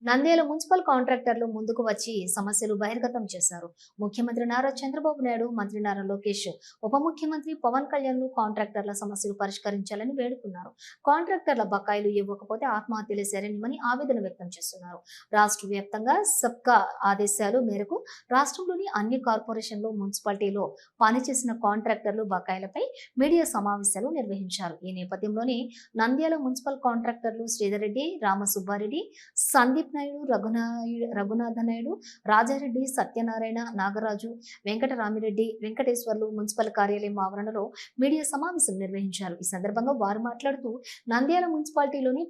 Nandyal municipal కాంట్రాక్టర్లు ముందుకు వచ్చి సమస్యలు బహిర్గతం చేశారు. ముఖ్యమంత్రి నారా చంద్రబాబు నాయుడు, మంత్రి నారా లోకేష్, ఉప ముఖ్యమంత్రి పవన్ కళ్యాణ్ కాంట్రాక్టర్ల సమస్యలు పరిష్కరించాలని వేడుకున్నారు. కాంట్రాక్టర్ల బకాయిలు ఇవ్వకపోతే ఆత్మహత్యలే శరణ్యమని ఆవేదన వ్యక్తం చేస్తున్నారు. రాష్ట్ర వ్యాప్తంగా సబ్కా ఆదేశాలు మేరకు రాష్ట్రంలోని అన్ని కార్పొరేషన్లు, మున్సిపాలిటీలో పనిచేసిన కాంట్రాక్టర్లు బకాయిలపై మీడియా సమావేశాలు నిర్వహించారు. ఈ నేపథ్యంలోనే నంద్యాల మున్సిపల్ కాంట్రాక్టర్లు శ్రీధర్ రెడ్డి, రామసుబ్బారెడ్డి, సందీప్ నాయుడు, రఘునాథ నాయుడు, రాజారెడ్డి, సత్యనారాయణ, నాగరాజు, వెంకటరామిరెడ్డి, వెంకటేశ్వర్లు మున్సిపల్ కార్యాలయం ఆవరణలో మీడియా సమావేశం నిర్వహించారు. ఈ సందర్భంగా వారు మాట్లాడుతూ నంద్యాల మున్సిపాలిటీలోని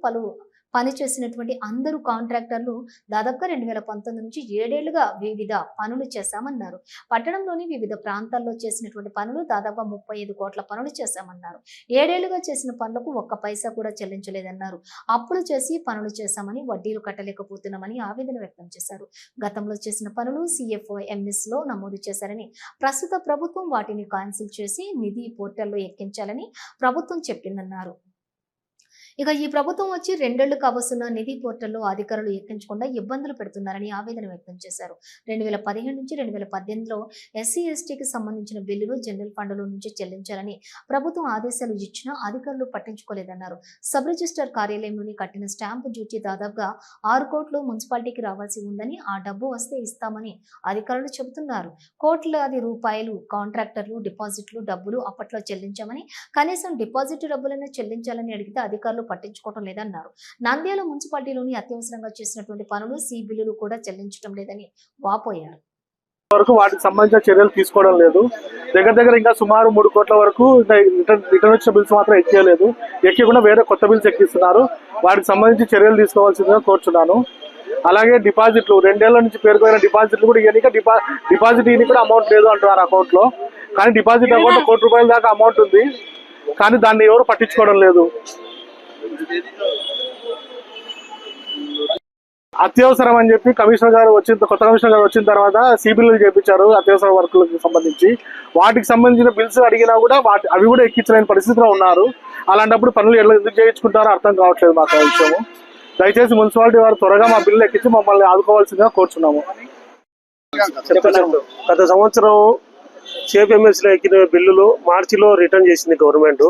పనిచేసినటువంటి అందరూ కాంట్రాక్టర్లు దాదాపుగా 2019 నుంచి 7 ఏళ్లుగా వివిధ పనులు చేశామన్నారు. పట్టణంలోని వివిధ ప్రాంతాల్లో చేసినటువంటి పనులు దాదాపుగా 35 కోట్ల పనులు చేశామన్నారు. 7 ఏళ్లుగా చేసిన పనులకు ఒక్క పైసా కూడా చెల్లించలేదన్నారు. అప్పులు చేసి పనులు చేశామని, వడ్డీలు కట్టలేకపోతున్నామని ఆవేదన వ్యక్తం చేశారు. గతంలో చేసిన పనులు CFOMS లో నమోదు చేశారని, ప్రస్తుత ప్రభుత్వం వాటిని క్యాన్సిల్ చేసి నిధి పోర్టల్లో ఎక్కించాలని ప్రభుత్వం చెప్పిందన్నారు. ఇక ఈ ప్రభుత్వం వచ్చి 2 ఏళ్లు కావస్తున్న నిధి పోర్టల్లో అధికారులు ఎక్కించకుండా ఇబ్బందులు పెడుతున్నారని ఆవేదన వ్యక్తం చేశారు. 2017 నుంచి 2018లో SC/STకి సంబంధించిన బిల్లులు జనరల్ ఫండ్లో నుంచి చెల్లించాలని ప్రభుత్వం ఆదేశాలు ఇచ్చినా అధికారులు పట్టించుకోలేదన్నారు. సబ్ రిజిస్టర్ కార్యాలయంలోని కట్టిన స్టాంపు డ్యూటీ దాదాపుగా 6 కోట్లు మున్సిపాలిటీకి రావాల్సి ఉందని, ఆ డబ్బు వస్తే ఇస్తామని అధికారులు చెబుతున్నారు. కోట్లాది రూపాయలు కాంట్రాక్టర్లు డిపాజిట్లు డబ్బులు అప్పట్లో చెల్లించామని, కనీసం డిపాజిట్ డబ్బులైనా చెల్లించాలని అడిగితే అధికారులు పట్టించుకోవడం లేదన్నారు. నంద్యాల మున్సిపాలిటీలోని అత్యవసరంగా చేసినటువంటి పనులు, బిల్లులు కూడా చెల్లించడం లేదని వాపోయారు. వరకు వాటికి సంబంధించిన చర్యలు తీసుకోవడం లేదు. దగ్గర ఇంకా సుమారు 3 కోట్ల వరకు రిటర్న్ వచ్చిన బిల్స్ మాత్రం ఎక్కియలేదు. ఎక్కకుండా వేరే కొత్త బిల్స్ ఎక్కిస్తున్నారు. వాటికి సంబంధించి చర్యలు తీసుకోవాల్సిందిగా కోరుచున్నాను. అలాగే డిపాజిట్లు 2 ఏళ్ల నుంచి పేరుకోయిన డిపాజిట్లు కూడా ఇవ్వనిక డిపాజిట్ ఇని కూడా అమౌంట్ లేదు అంటున్నారు అకౌంట్ లో. కానీ డిపాజిట్ అకౌంట్ 1 కోటి రూపాయల దాకా అమౌంట్ ఉంది. కానీ దాన్ని ఎవరు పట్టించుకోవడం లేదు. అత్యవసరం అని చెప్పి కొత్త కమిషనర్ గారు వచ్చిన తర్వాత బిల్లులు చేయించారు. అత్యవసర వర్కులకు సంబంధించి వాటికి సంబంధించిన బిల్స్ అడిగినా కూడా అవి కూడా ఎక్కించలేని పరిస్థితిలో ఉన్నారు. అలాంటప్పుడు పనులు ఎందుకు చేయించుకుంటారో అర్థం కావట్లేదు మాకు ఆ విషయము. దయచేసి మున్సిపాలిటీ వారు త్వరగా మా బిల్లు ఎక్కించి మమ్మల్ని ఆదుకోవాల్సిందిగా కోరుచున్నాము. గత సంవత్సరం CFMS లో ఎక్కిన బిల్లులు మార్చిలో రిటర్న్ చేసింది గవర్నమెంట్.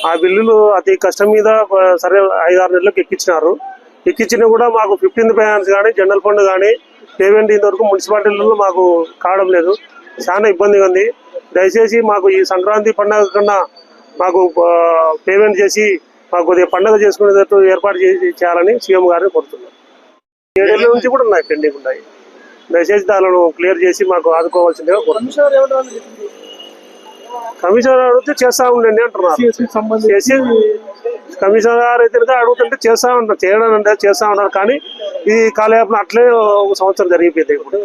ఆ బిల్లులు అతి కష్టం మీద సరే 5-6 నెలలకు ఎక్కించినా కూడా మాకు 15th ఫైనాన్స్ కానీ, జనరల్ ఫండ్ కానీ పేమెంట్ ఇంతవరకు మున్సిపాలిటీలలో మాకు కావడం లేదు. చాలా ఇబ్బందిగా ఉంది. దయచేసి మాకు ఈ సంక్రాంతి పండుగ కన్నా మాకు పేమెంట్ చేసి మాకు కొద్దిగా పండుగ చేసుకునేటట్టు ఏర్పాటు చేయాలని CM గారిని కోరుతున్నాం. 7 ఏళ్ళ నుంచి కూడా ఉన్నాయి, పెండింగ్ ఉన్నాయి. దయచేసి దానిని క్లియర్ చేసి మాకు ఆదుకోవాల్సిందిగా కోరుతున్నాం. కమిషనర్ అడిగితే చేస్తా ఉండండి అంటున్నారు. కమిషనర్ గారు అయితే అడుగుతుంటే చేయడం అంటే చేస్తా ఉన్నారు. కానీ ఈ కాలయాపన అట్లే 1 సంవత్సరం జరిగిపోయింది. ఇప్పుడు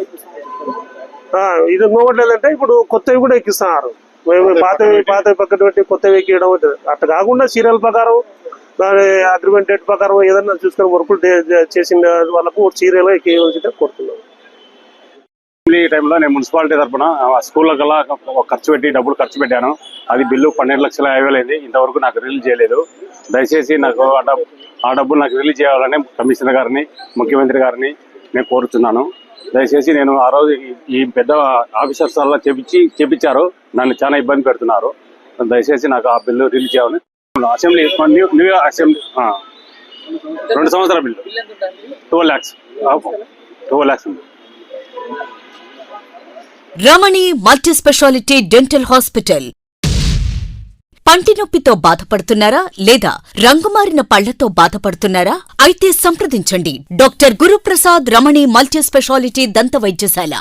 ఇది ఇంకొకటి ఏంటంటే ఇప్పుడు కొత్తవి కూడా ఎక్కిస్తున్నారు. పాత పక్కన కొత్తవి ఎక్కియడం అట్లా కాకుండా సీరియల్ ప్రకారం, దాని అగ్రిమెంట్ డేట్ ప్రకారం ఏదన్నా చూసుకొని వర్కులు చేసిన వాళ్ళకు సీరియల్ ఎక్కియవలసిందే కోరుతున్నాం. ఈ టైంలో నేను మున్సిపాలిటీ తరఫున స్కూళ్ళ కల్లా డబ్బులు ఖర్చు పెట్టాను. అది బిల్లు 12,50,000 ఇంతవరకు నాకు రిలీజ్ చేయలేదు. దయచేసి నాకు ఆ డబ్బులు నాకు రిలీజ్ చేయాలని కమిషనర్ గారిని, ముఖ్యమంత్రి గారిని నేను కోరుతున్నాను. దయచేసి నేను ఆ రోజు ఈ పెద్ద ఆఫీసర్స్ వల్ల చేపించారు. నన్ను చాలా ఇబ్బంది పెడుతున్నారు. దయచేసి నాకు ఆ బిల్లు రిలీజ్ చేయాలని. అసెంబ్లీ న్యూ అసెంబ్లీ 2 సంవత్సరాల బిల్లు 12 lakhs. రమణి మల్టీ స్పెషాలిటీ డెంటల్ హాస్పిటల్. పంటి నొప్పితో బాధపడుతున్నారా లేదా రంగుమారిన పళ్లతో బాధపడుతున్నారా? అయితే సంప్రదించండి డాక్టర్ గురుప్రసాద్ రమణి మల్టీ స్పెషాలిటీ దంత వైద్యశాల.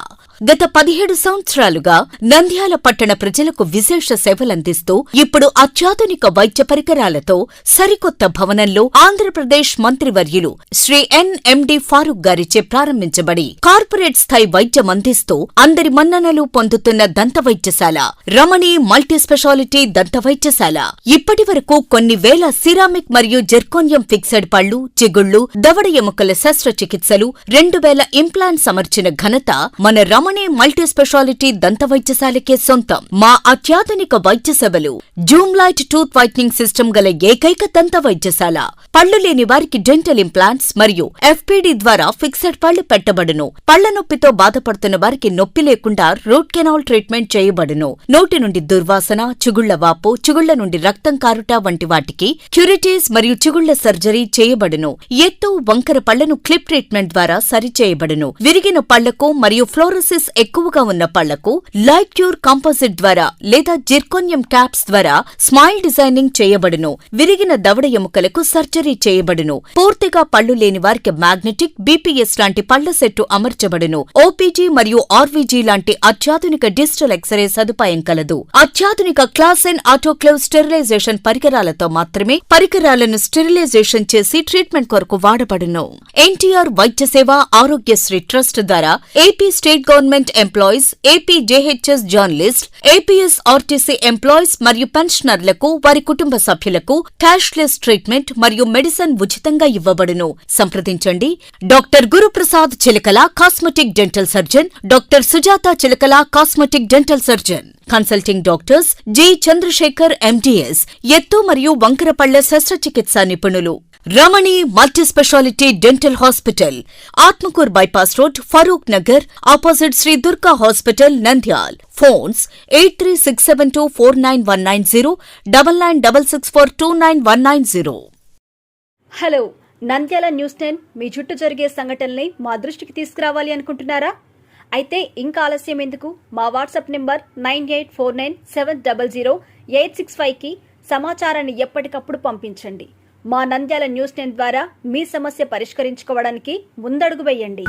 గత 17 సంవత్సరాలుగా నంద్యాల పట్టణ ప్రజలకు విశేష సేవలందిస్తూ ఇప్పుడు అత్యాధునిక వైద్య పరికరాలతో సరికొత్త భవనంలో ఆంధ్రప్రదేశ్ మంత్రివర్యులు శ్రీ NMD ఫారూక్ గారిచే ప్రారంభించబడి కార్పొరేట్ స్థాయి వైద్యం అందిస్తూ అందరి మన్ననలు పొందుతున్న దంత వైద్యశాల రమణి మల్టీ స్పెషాలిటీ దంత వైద్యశాల. వైద్యశాల ఇప్పటి వరకు కొన్ని వేల సిరామిక్ మరియు జెర్కోనియం ఫిక్సెడ్ పళ్లు, చిగుళ్లు, దవడ ఎముకల శస్త్రచికిత్సలు, 2000 ఇంప్లాంట్స్ అమర్చిన ఘనత మన రమణి మల్టీ స్పెషాలిటీ దంత వైద్యశాలకే సొంతం. మా అత్యాధునిక వైద్య సేవలు Zoom light tooth whitening system గల ఏకైక దంత వైద్యశాల. పళ్లు లేని వారికి డెంటల్ ఇంప్లాంట్స్ మరియు FPD ద్వారా ఫిక్సెడ్ పళ్లు పెట్టబడును. పళ్ల నొప్పితో బాధపడుతున్న వారికి నొప్పి లేకుండా రూట్ కెనాల్ ట్రీట్మెంట్ చేయబడును. నోటి నుండి దుర్వాసన, చిగుళ్ల వాపు, చిగుళ్ల నుండి రక్తం కారుట వంటి వాటికి క్యూరిటీస్ మరియు చిగుళ్ల సర్జరీ చేయబడును. ఎత్తు, వంకర పళ్లను క్లిప్ ట్రీట్మెంట్ ద్వారా సరిచేయబడును. విరిగిన పళ్లకు మరియు ఫ్లోరోసిస్ ఎక్కువగా ఉన్న పళ్లకు లైట్ క్యూర్ కాంపోజిట్ ద్వారా లేదా జిర్కోనియం క్యాప్స్ ద్వారా స్మైల్ డిజైనింగ్ చేయబడును. విరిగిన దవడ ఎముకలకు సర్జరీ చేయబడును. పూర్తిగా పళ్లు లేని వారికి మ్యాగ్నెటిక్, BPS లాంటి పళ్ల సెట్టు అమర్చబడును. OPG మరియు RVG లాంటి అత్యాధునిక డిజిటల్ ఎక్స్రే సదుపాయం కలదు. అత్యాధునిక క్లాస్ N ఆటోక్లేవ్ స్టెరిలైజేషన్ పరికరాలతో మాత్రమే పరికరాలను స్టెరిలైజేషన్ చేసి ట్రీట్మెంట్ కొరకు వాడబడును. NTR వైద్య సేవ ఆరోగ్యశ్రీ ట్రస్ట్ ద్వారా AP state government employees, AP JHS journalist, APS RTC employees మరియు పెన్షనర్లకు వారి కుటుంబ సభ్యులకు క్యాష్లెస్ ట్రీట్మెంట్ మరియు మెడిసిన్ ఉచితంగా ఇవ్వబడును. సంప్రదించండి. Doctor Guruprasad Chilakala, cosmetic dental surgeon, doctor Sujatha Chilakala, cosmetic dental surgeon. Consulting doctors G. Chandrasekhar MDS, ఎత్తు మరియు వంకర పళ్ల శస్త్రచికిత్సా నిపుణులు. Ramani multi speciality dental hospital, Atmakur bypass road, Farooq Nagar, opposite Shri Durga hospital, Nandyal. Phones 8367249190, 9966429190. Hello, Nandyala news 10 మీ చుట్టూ జరిగే సంఘటనల్ని మా దృష్టికి తీసుకురావాలి అనుకుంటున్నారా? అయితే ఇంకా ఆలస్యం ఎందుకు? మా వాట్సాప్ నెంబర్ 9849700865కి సమాచారాన్ని ఎప్పటికప్పుడు పంపించండి. మా నంద్యాల న్యూస్ 10 ద్వారా మీ సమస్య పరిష్కరించుకోవడానికి ముందడుగు వేయండి.